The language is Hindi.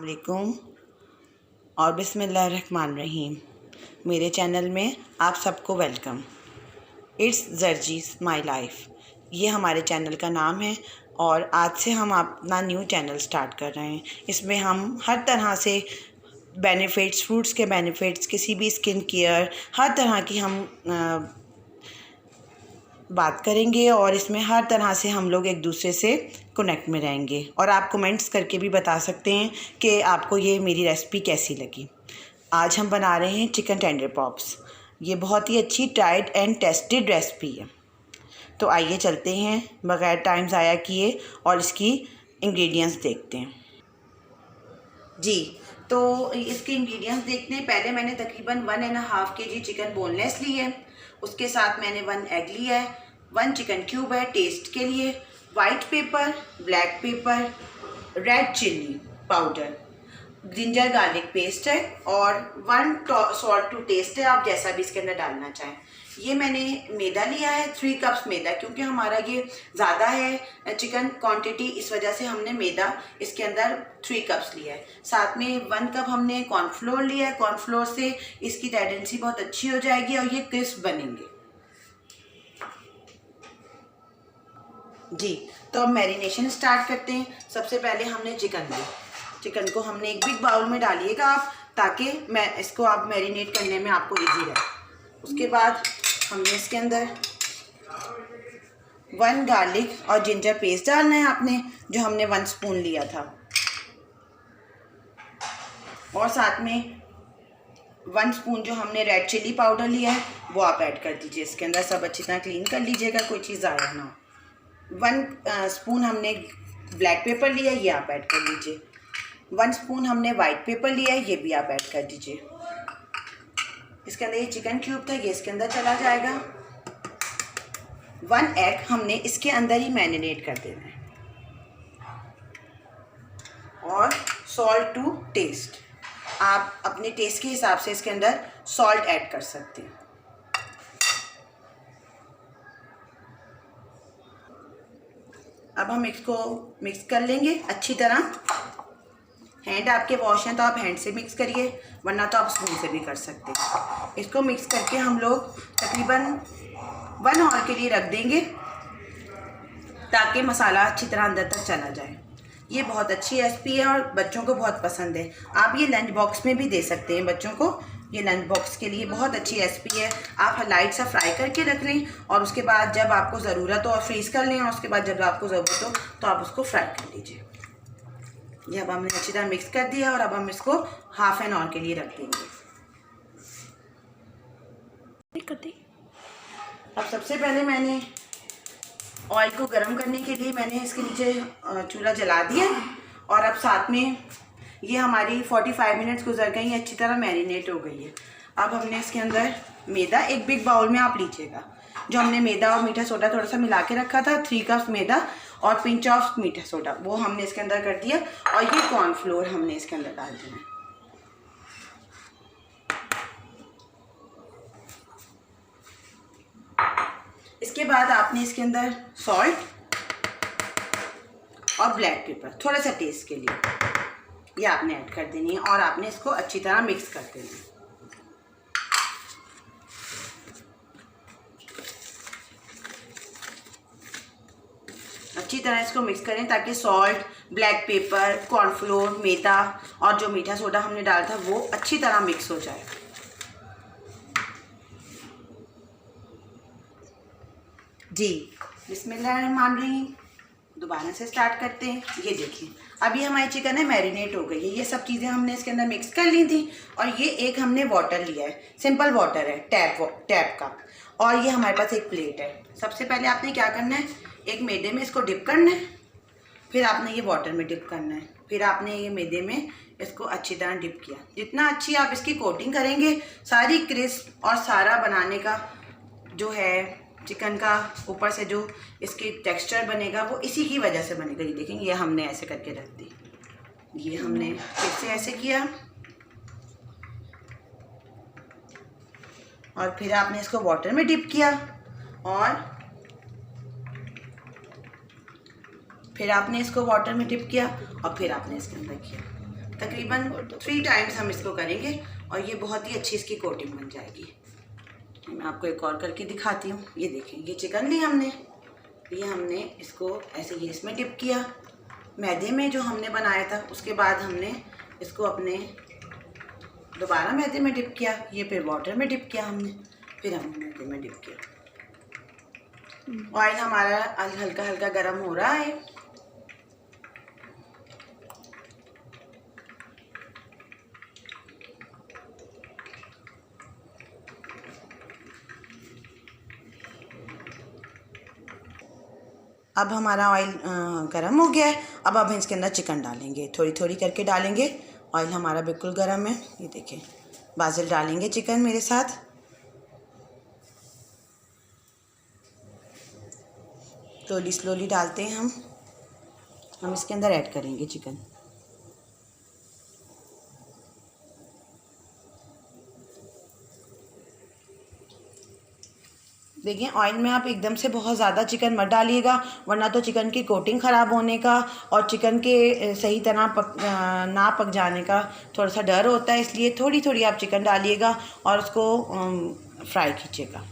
वालेकुम और बिस्मिल्लाहिर्रहमानिर्रहीम। मेरे चैनल में आप सबको वेलकम। इट्स जर्जीज माई लाइफ, ये हमारे चैनल का नाम है और आज से हम अपना न्यू चैनल स्टार्ट कर रहे हैं। इसमें हम हर तरह से बेनिफिट्स, फ्रूट्स के बेनिफिट्स, किसी भी स्किन केयर, हर तरह की हम बात करेंगे और इसमें हर तरह से हम लोग एक दूसरे से कनेक्ट में रहेंगे। और आप कमेंट्स करके भी बता सकते हैं कि आपको ये मेरी रेसिपी कैसी लगी। आज हम बना रहे हैं चिकन टेंडर पॉप्स। ये बहुत ही अच्छी, ट्राइड एंड टेस्टेड रेसिपी है। तो आइए चलते हैं बग़ैर टाइम ज़ाया किए और इसकी इंग्रेडिएंट्स देखते हैं। जी, तो इसके इंग्रेडिएंट्स देखते हैं। पहले मैंने तकरीबन 1.5 kg चिकन बोनलेस ली है। उसके साथ मैंने 1 एग लिया है, 1 चिकन क्यूब है टेस्ट के लिए, white paper, black pepper, red chilli powder, ginger garlic paste है और 1 सॉल्ट टू टेस्ट है, आप जैसा भी इसके अंदर डालना चाहें। ये मैंने मैदा लिया है 3 कप्स मैदा, क्योंकि हमारा ये ज़्यादा है चिकन क्वांटिटी, इस वजह से हमने मैदा इसके अंदर 3 कप्स लिया है। साथ में 1 कप हमने कॉर्नफ्लोर लिया है। कॉर्नफ्लोर से इसकी टेंडेंसी बहुत अच्छी हो जाएगी और ये क्रिस्प बनेंगे। जी, तो अब मैरिनेशन स्टार्ट करते हैं। सबसे पहले हमने चिकन को हमने एक बिग बाउल में डालिएगा आप, ताकि मैं इसको आप मैरिनेट करने में आपको इजी रहे। उसके बाद हमने इसके अंदर 1 गार्लिक और जिंजर पेस्ट डालना है आपने, जो हमने 1 स्पून लिया था। और साथ में 1 स्पून जो हमने रेड चिली पाउडर लिया है वो आप ऐड कर दीजिए इसके अंदर। सब अच्छी तरह क्लीन कर लीजिएगा, कोई चीज़ ज़ाया ना हो। 1 स्पून हमने ब्लैक पेपर लिया है, ये आप ऐड कर लीजिए। 1 स्पून हमने वाइट पेपर लिया है, ये भी आप ऐड कर दीजिए। इसके अंदर ये चिकन क्यूब था, ये इसके अंदर चला जाएगा। 1 एग हमने इसके अंदर ही मैरिनेट कर देना है। और सॉल्ट टू टेस्ट, आप अपने टेस्ट के हिसाब से इसके अंदर सॉल्ट ऐड कर सकते हैं। अब हम इसको मिक्स कर लेंगे अच्छी तरह। हैंड आपके वॉश हैं तो आप हैंड से मिक्स करिए, वरना तो आप स्पून से भी कर सकते हैं। इसको मिक्स करके हम लोग तकरीबन 1 आवर के लिए रख देंगे, ताकि मसाला अच्छी तरह अंदर तक चला जाए। ये बहुत अच्छी रेसिपी है और बच्चों को बहुत पसंद है। आप ये लंच बॉक्स में भी दे सकते हैं बच्चों को। ये लंच बॉक्स के लिए बहुत अच्छी रेसिपी है। आप लाइट सा फ्राई करके रख लें और उसके बाद जब आपको ज़रूरत हो और फ्रीज़ कर लें, और उसके बाद जब आपको ज़रूरत हो तो आप उसको फ्राई कर लीजिए। ये अब हमने अच्छी तरह मिक्स कर दिया और अब हम इसको ½ एन आवर के लिए रख देंगे। अब सबसे पहले मैंने ऑयल को गर्म करने के लिए मैंने इसके नीचे चूल्हा जला दिया और अब साथ में ये हमारी 45 मिनट्स गुजर गई, अच्छी तरह मैरिनेट हो गई है। अब हमने इसके अंदर मैदा, एक बिग बाउल में आप लीजिएगा, जो हमने मैदा और मीठा सोडा थोड़ा सा मिला के रखा था, 3 कप मैदा और पिंच ऑफ मीठा सोडा, वो हमने इसके अंदर कर दिया। और ये कॉर्नफ्लोर हमने इसके अंदर डाल देना है। इसके बाद आपने इसके अंदर सॉल्ट और ब्लैक पेपर थोड़ा सा टेस्ट के लिए, ये आपने ऐड कर देनी है और आपने इसको अच्छी तरह मिक्स कर देना है। अच्छी तरह इसको मिक्स करें ताकि सॉल्ट, ब्लैक पेपर, कॉर्नफ्लोर, मैदा और जो मीठा सोडा हमने डाला था वो अच्छी तरह मिक्स हो जाए। जी, बिस्मिल्लाहिर्रहमानिर्रहीम। दोबारा से स्टार्ट करते हैं। ये देखिए, अभी हमारी चिकन है मैरिनेट हो गई है। ये सब चीज़ें हमने इसके अंदर मिक्स कर ली थी। और ये एक हमने वाटर लिया है, सिंपल वाटर है, टैप का। और ये हमारे पास एक प्लेट है। सबसे पहले आपने क्या करना है, एक मैदे में इसको डिप करना है, फिर आपने ये वाटर में डिप करना है, फिर आपने ये मैदे में इसको अच्छी तरह डिप किया। जितना अच्छी आप इसकी कोटिंग करेंगे, सारी क्रिस्प और सारा बनाने का जो है चिकन का ऊपर से जो इसकी टेक्सचर बनेगा वो इसी की वजह से बनेगा। ये देखेंगे, ये हमने ऐसे करके रख दी, ये हमने फिर से ऐसे किया और फिर आपने इसको वाटर में डिप किया और फिर आपने इसको वाटर में डिप किया और फिर आपने इसके अंदर किया। तकरीबन 3 टाइम्स हम इसको करेंगे और ये बहुत ही अच्छी इसकी कोटिंग बन जाएगी। मैं आपको एक और करके दिखाती हूँ। ये देखें, ये चिकन ली हमने, ये हमने इसको ऐसे ही इसमें डिप किया मैदे में जो हमने बनाया था। उसके बाद हमने इसको अपने दोबारा मैदे में डिप किया, ये फिर वाटर में डिप किया हमने, फिर हमने मैदे में डिप किया। ऑयल हमारा हल्का हल्का गर्म हो रहा है। अब हमारा ऑयल गर्म हो गया है। अब हम इसके अंदर चिकन डालेंगे, थोड़ी थोड़ी करके डालेंगे। ऑयल हमारा बिल्कुल गर्म है। ये देखें, बाजिल डालेंगे चिकन मेरे साथ। स्लोली स्लोली डालते हैं हम इसके अंदर ऐड करेंगे चिकन। देखिए, ऑयल में आप एकदम से बहुत ज़्यादा चिकन मत डालिएगा, वरना तो चिकन की कोटिंग ख़राब होने का और चिकन के सही तरह ना पक जाने का थोड़ा सा डर होता है। इसलिए थोड़ी थोड़ी आप चिकन डालिएगा और उसको फ्राई कीजिएगा।